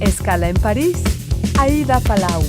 Escala en París, Aida Palau.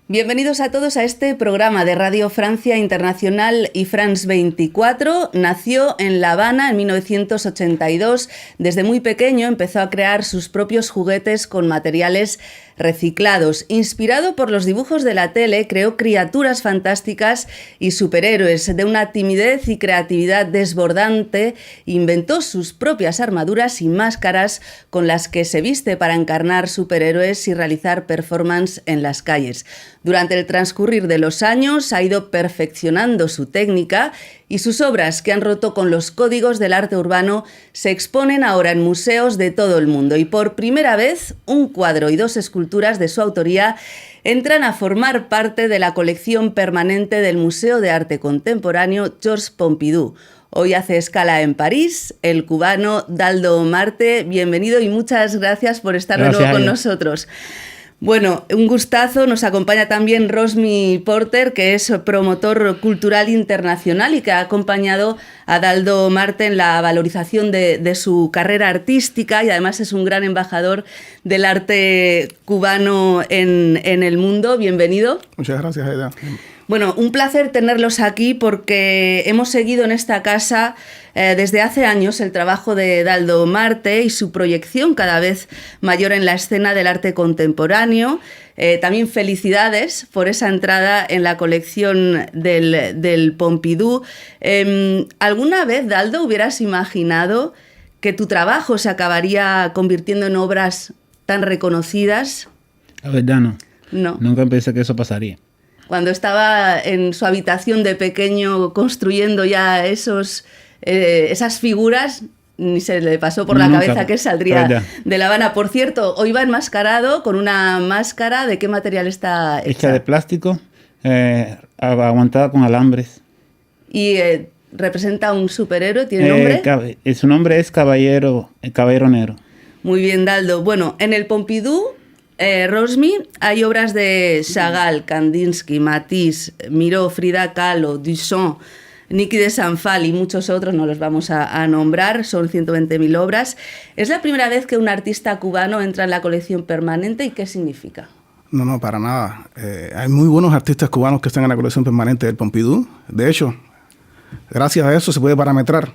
Bienvenidos a todos a este programa de Radio Francia Internacional y France 24. Nació en La Habana en 1982. Desde muy pequeño empezó a crear sus propios juguetes con materiales reciclados. Inspirado por los dibujos de la tele, creó criaturas fantásticas y superhéroes. De una timidez y creatividad desbordante, inventó sus propias armaduras y máscaras con las que se viste para encarnar superhéroes y realizar performance en las calles. Durante el transcurrir de los años ha ido perfeccionando su técnica y sus obras, que han roto con los códigos del arte urbano, se exponen ahora en museos de todo el mundo. Y por primera vez, un cuadro y dos esculturas de su autoría entran a formar parte de la colección permanente del Museo de Arte Contemporáneo Georges Pompidou. Hoy hace escala en París el cubano Daldo Marte. Bienvenido y muchas gracias por estar de nuevo con nosotros. Bueno, un gustazo. Nos acompaña también Rosmi Porter, que es promotor cultural internacional y que ha acompañado a Daldo Marte en la valorización de su carrera artística, y además es un gran embajador del arte cubano en el mundo. Bienvenido. Muchas gracias, Aida. Bueno, un placer tenerlos aquí porque hemos seguido en esta casa desde hace años el trabajo de Daldo Marte y su proyección cada vez mayor en la escena del arte contemporáneo. También felicidades por esa entrada en la colección del Pompidou. ¿Alguna vez, Daldo, hubieras imaginado que tu trabajo se acabaría convirtiendo en obras tan reconocidas? La verdad no. No. Nunca pensé que eso pasaría. Cuando estaba en su habitación de pequeño construyendo ya esas figuras, ni se le pasó por la cabeza que saldría de La Habana. Por cierto, hoy va enmascarado con una máscara. ¿De qué material está hecha? Hecha de plástico, aguantada con alambres. Y representa a un superhéroe. ¿Tiene nombre? Su nombre es el Caballero Negro. Muy bien, Daldo. Bueno, en el Pompidou, Rosmi, hay obras de Chagall, Kandinsky, Matisse, Miró, Frida Kahlo, Duchamp, Niki de Sanfal y muchos otros, no los vamos a nombrar, son 120.000 obras. ¿Es la primera vez que un artista cubano entra en la colección permanente y qué significa? No, para nada. Hay muy buenos artistas cubanos que están en la colección permanente del Pompidou. De hecho, gracias a eso se puede parametrar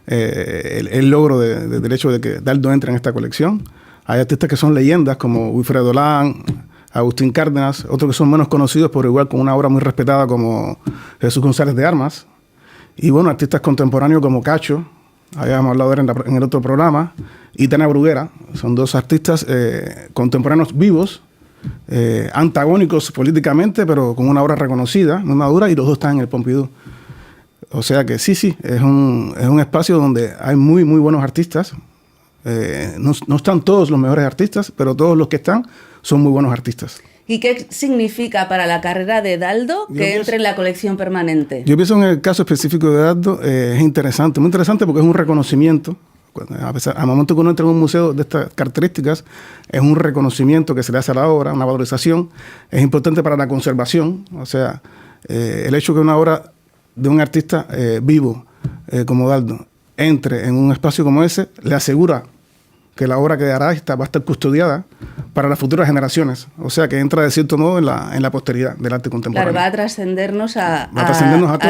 el logro del hecho de que Daldo entre en esta colección. Hay artistas que son leyendas como Wilfredo Lan, Agustín Cárdenas, otros que son menos conocidos, pero igual con una obra muy respetada como Jesús González de Armas. Y bueno, artistas contemporáneos como Cacho, habíamos hablado de él en el otro programa, y Tania Bruguera. Son dos artistas contemporáneos vivos, antagónicos políticamente, pero con una obra reconocida, muy madura, y los dos están en el Pompidou. O sea que sí, es un espacio donde hay muy, muy buenos artistas. No están todos los mejores artistas, pero todos los que están son muy buenos artistas. ¿Y qué significa para la carrera de Daldo que entre en la colección permanente? Yo pienso en el caso específico de Daldo, es interesante, muy interesante porque es un reconocimiento. Al momento que uno entra en un museo de estas características, es un reconocimiento que se le hace a la obra, una valorización. Es importante para la conservación, o sea, el hecho que una obra de un artista vivo como Daldo entre en un espacio como ese, le asegura que la obra quedará va a estar custodiada para las futuras generaciones. O sea, que entra de cierto modo en la posteridad del arte contemporáneo. Claro, va a trascendernos a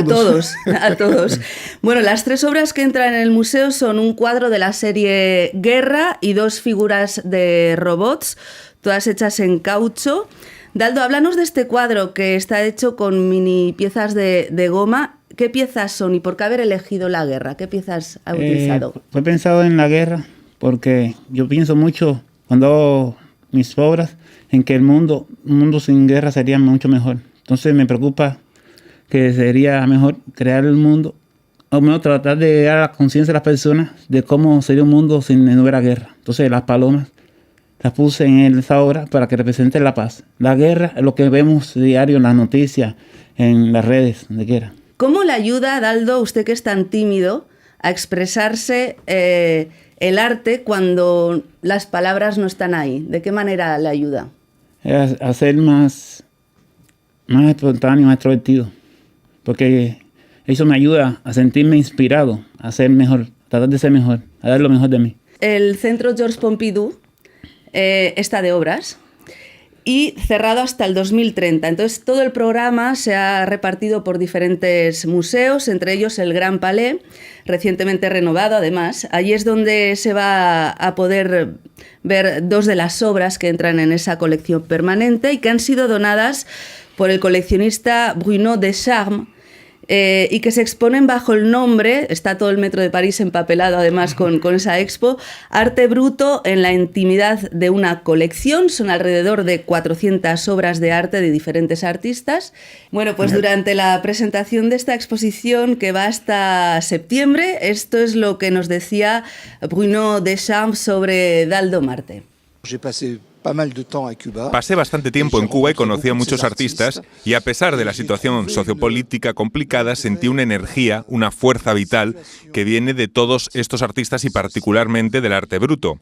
todos. A todos. Bueno, las tres obras que entran en el museo son un cuadro de la serie Guerra y dos figuras de robots, todas hechas en caucho. Daldo, háblanos de este cuadro que está hecho con mini piezas de goma. ¿Qué piezas son y por qué haber elegido la guerra? ¿Qué piezas ha utilizado? Fue pensado en la guerra porque yo pienso mucho cuando hago mis obras en que un mundo sin guerra sería mucho mejor. Entonces me preocupa que sería mejor crear el mundo, o menos tratar de llegar a la conciencia de las personas de cómo sería un mundo sin no hubiera guerra. Entonces las palomas las puse en esa obra para que represente la paz. La guerra es lo que vemos diario en las noticias, en las redes, donde quiera. ¿Cómo le ayuda, Daldo, usted que es tan tímido, a expresarse el arte cuando las palabras no están ahí? ¿De qué manera le ayuda? A ser más espontáneo, más extrovertido. Porque eso me ayuda a sentirme inspirado, a ser mejor, a tratar de ser mejor, a dar lo mejor de mí. El Centro Georges Pompidou está de obras y cerrado hasta el 2030. Entonces, todo el programa se ha repartido por diferentes museos, entre ellos el Gran Palais, recientemente renovado además. Allí es donde se va a poder ver 2 de las obras que entran en esa colección permanente y que han sido donadas por el coleccionista Bruno Descharmes, y que se exponen bajo el nombre, está todo el metro de París empapelado además con esa expo, Arte Bruto en la intimidad de una colección. Son alrededor de 400 obras de arte de diferentes artistas. Bueno, pues durante la presentación de esta exposición, que va hasta septiembre, esto es lo que nos decía Bruno Descharmes sobre Daldo Marte. Pasé bastante tiempo en Cuba y conocí a muchos artistas y a pesar de la situación sociopolítica complicada sentí una energía, una fuerza vital que viene de todos estos artistas y particularmente del arte bruto.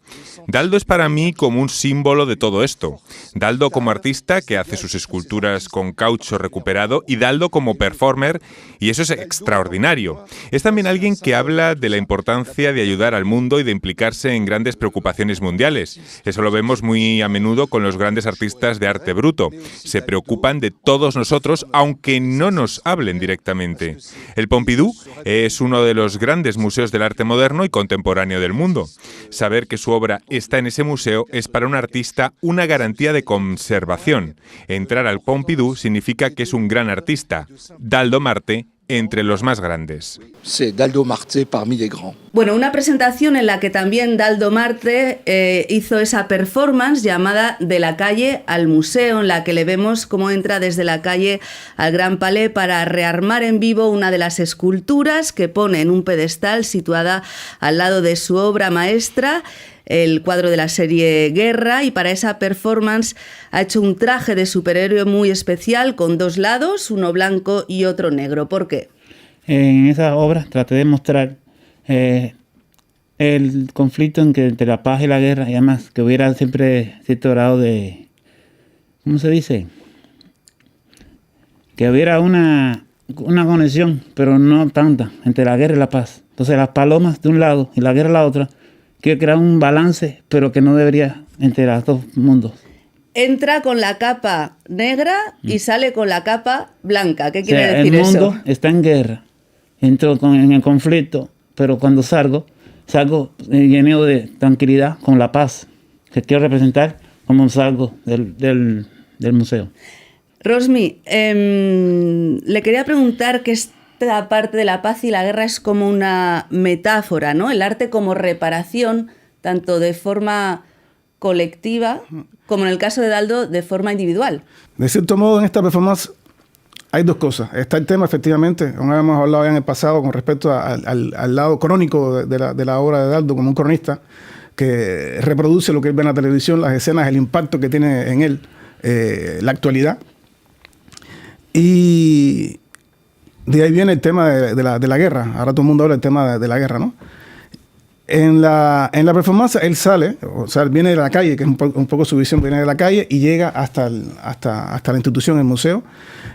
Daldo es para mí como un símbolo de todo esto. Daldo como artista que hace sus esculturas con caucho recuperado y Daldo como performer, y eso es extraordinario. Es también alguien que habla de la importancia de ayudar al mundo y de implicarse en grandes preocupaciones mundiales. Eso lo vemos muy a menudo con los grandes artistas de arte bruto. Se preocupan de todos nosotros, aunque no nos hablen directamente. El Pompidou es uno de los grandes museos del arte moderno y contemporáneo del mundo. Saber que su obra está en ese museo es para un artista una garantía de conservación. Entrar al Pompidou significa que es un gran artista. Daldo Marte entre los más grandes. Daldo Marte parmi les grands. Bueno, una presentación en la que también Daldo Marte hizo esa performance llamada De la calle al museo, en la que le vemos cómo entra desde la calle al Gran Palais para rearmar en vivo una de las esculturas que pone en un pedestal situada al lado de su obra maestra, el cuadro de la serie Guerra, y para esa performance ha hecho un traje de superhéroe muy especial con 2 lados, uno blanco y otro negro. ¿Por qué? En esa obra traté de mostrar el conflicto entre la paz y la guerra, y además que hubiera siempre cierto grado de, ¿cómo se dice? Que hubiera una conexión, pero no tanta, entre la guerra y la paz. Entonces las palomas de un lado y la guerra de la otra, quiero crear un balance, pero que no debería entre los 2 mundos. Entra con la capa negra y sale con la capa blanca. ¿Qué quiere decir eso? El mundo está en guerra, entro en el conflicto, pero cuando salgo lleno de tranquilidad, con la paz, que quiero representar como salgo del museo. Rosmi, le quería preguntar que esta parte de la paz y la guerra es como una metáfora, ¿no? El arte como reparación, tanto de forma colectiva como en el caso de Daldo de forma individual. De cierto modo, en esta performance hay 2 cosas. Está el tema, efectivamente, como habíamos hablado ya en el pasado con respecto al lado crónico de la obra de Daldo como un cronista que reproduce lo que él ve en la televisión, las escenas, el impacto que tiene en él, la actualidad. Y de ahí viene el tema de la guerra. Ahora todo el mundo habla del tema de la guerra, ¿no? En la performance él sale, o sea, viene de la calle, que es un poco su visión, viene de la calle y llega hasta la institución, el museo.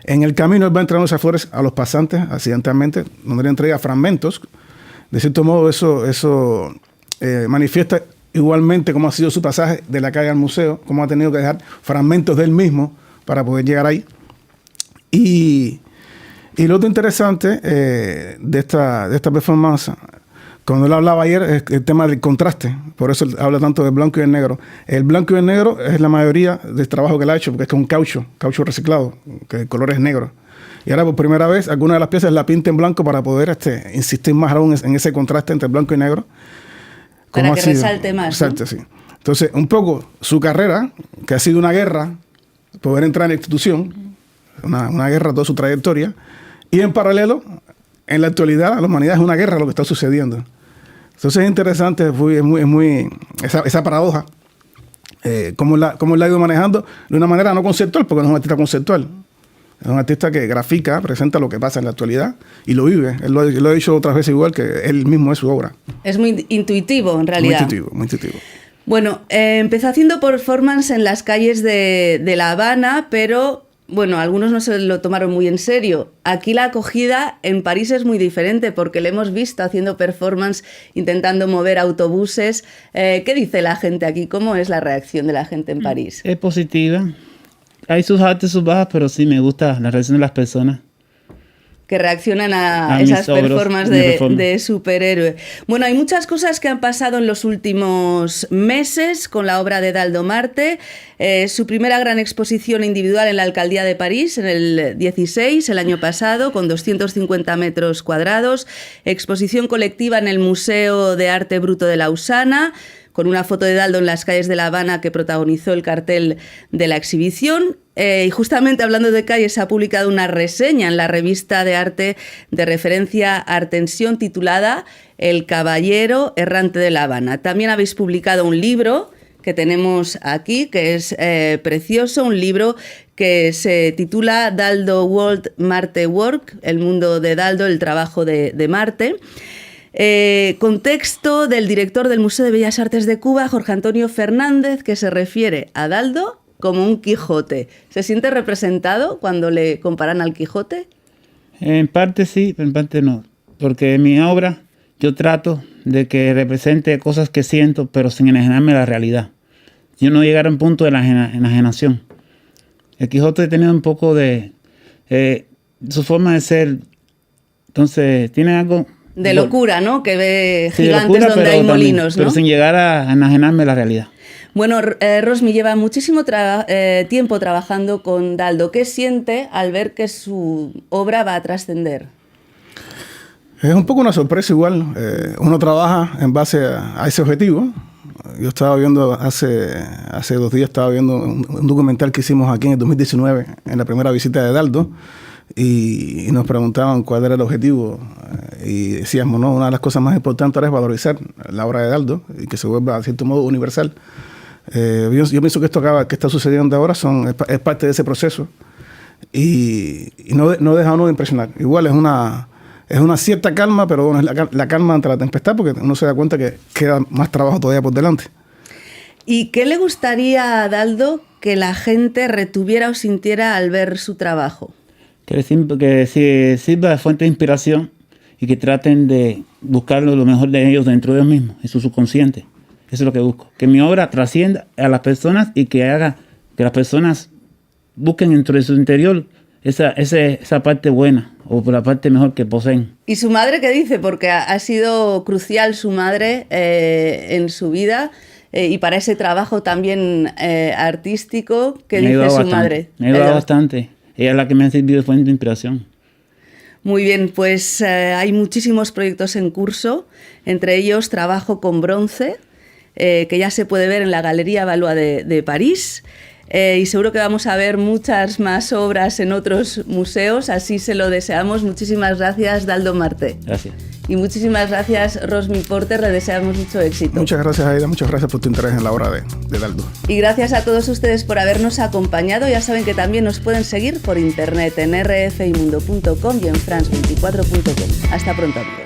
En el camino él va entregando esas flores a los pasantes accidentalmente, donde le entrega fragmentos. De cierto modo eso manifiesta igualmente cómo ha sido su pasaje de la calle al museo, cómo ha tenido que dejar fragmentos de él mismo para poder llegar ahí. Y lo otro interesante de esta performance, cuando él hablaba ayer, es el tema del contraste. Por eso él habla tanto del blanco y el negro. El blanco y el negro es la mayoría del trabajo que él ha hecho, porque es con caucho reciclado, que el color es negro. Y ahora por primera vez, alguna de las piezas la pinta en blanco para poder insistir más aún en ese contraste entre blanco y negro. Para que resalte más, Resalte, ¿no? sí. Entonces, un poco su carrera, que ha sido una guerra, poder entrar en la institución, una guerra, toda su trayectoria, y en paralelo, en la actualidad, la humanidad es una guerra lo que está sucediendo. Entonces es interesante, es muy esa paradoja, cómo la ha ido manejando de una manera no conceptual, porque no es un artista conceptual. Es un artista que grafica, presenta lo que pasa en la actualidad y lo vive. Él lo ha dicho otras veces igual, que él mismo es su obra. Es muy intuitivo, en realidad. Muy intuitivo. Bueno, empezó haciendo performance en las calles de La Habana, pero bueno, algunos no se lo tomaron muy en serio. Aquí la acogida en París es muy diferente porque le hemos visto haciendo performance, intentando mover autobuses. ¿Qué dice la gente aquí? ¿Cómo es la reacción de la gente en París? Es positiva. Hay sus altas y sus bajas, pero sí me gusta la reacción de las personas. Que reaccionan a mis esas obras, performances de superhéroe. Bueno, hay muchas cosas que han pasado en los últimos meses con la obra de Daldo Marte. Su primera gran exposición individual en la Alcaldía de París en el 16, el año pasado, con 250 metros cuadrados. Exposición colectiva en el Museo de Arte Bruto de Lausana, con una foto de Daldo en las calles de La Habana que protagonizó el cartel de la exhibición. Y justamente hablando de calles, se ha publicado una reseña en la revista de arte de referencia Artensión titulada El caballero errante de La Habana. También habéis publicado un libro que tenemos aquí, que es precioso, un libro que se titula Daldo World Marte Work, el mundo de Daldo, el trabajo de Marte. Contexto del director del Museo de Bellas Artes de Cuba, Jorge Antonio Fernández, que se refiere a Daldo como un Quijote. ¿Se siente representado cuando le comparan al Quijote? En parte sí, en parte no. Porque en mi obra yo trato de que represente cosas que siento, pero sin enajenarme de la realidad. Yo no llegar a un punto de la enajenación. El Quijote tenía un poco de su forma de ser. Entonces, tiene algo de locura, ¿no? Que ve sí, gigantes locura, donde hay molinos, también, ¿no? Pero sin llegar a enajenarme de la realidad. Bueno, Rosmi lleva muchísimo tiempo trabajando con Daldo. ¿Qué siente al ver que su obra va a trascender? Es un poco una sorpresa igual. Uno trabaja en base a ese objetivo. Yo estaba viendo hace 2 días, estaba viendo un documental que hicimos aquí en el 2019, en la primera visita de Daldo, y nos preguntaban cuál era el objetivo. Y decíamos, no, una de las cosas más importantes ahora es valorizar la obra de Daldo y que se vuelva, de cierto modo, universal. Yo pienso que esto que está sucediendo ahora es parte de ese proceso y no deja a uno de impresionar. Igual es una cierta calma, pero bueno, es la calma ante la tempestad, porque uno se da cuenta que queda más trabajo todavía por delante. ¿Y qué le gustaría a Daldo que la gente retuviera o sintiera al ver su trabajo? Que sirva de fuente de inspiración y que traten de buscar lo mejor de ellos dentro de ellos mismos, en su subconsciente. Eso es lo que busco. Que mi obra trascienda a las personas y que haga que las personas busquen dentro de su interior esa parte buena o la parte mejor que poseen. ¿Y su madre qué dice? Porque ha sido crucial su madre en su vida y para ese trabajo también artístico. ¿Qué dice su madre? Me ha ayudado bastante. Ella es la que me ha servido de fuente de inspiración. Muy bien, pues hay muchísimos proyectos en curso, entre ellos trabajo con bronce, que ya se puede ver en la Galería Valois de París, y seguro que vamos a ver muchas más obras en otros museos, así se lo deseamos. Muchísimas gracias, Daldo Marte. Gracias. Y muchísimas gracias, Rosmi Porter, le deseamos mucho éxito. Muchas gracias, Aida, muchas gracias por tu interés en la obra de Daldo. Y gracias a todos ustedes por habernos acompañado. Ya saben que también nos pueden seguir por internet en rfimundo.com y en france24.com. Hasta pronto, amigos.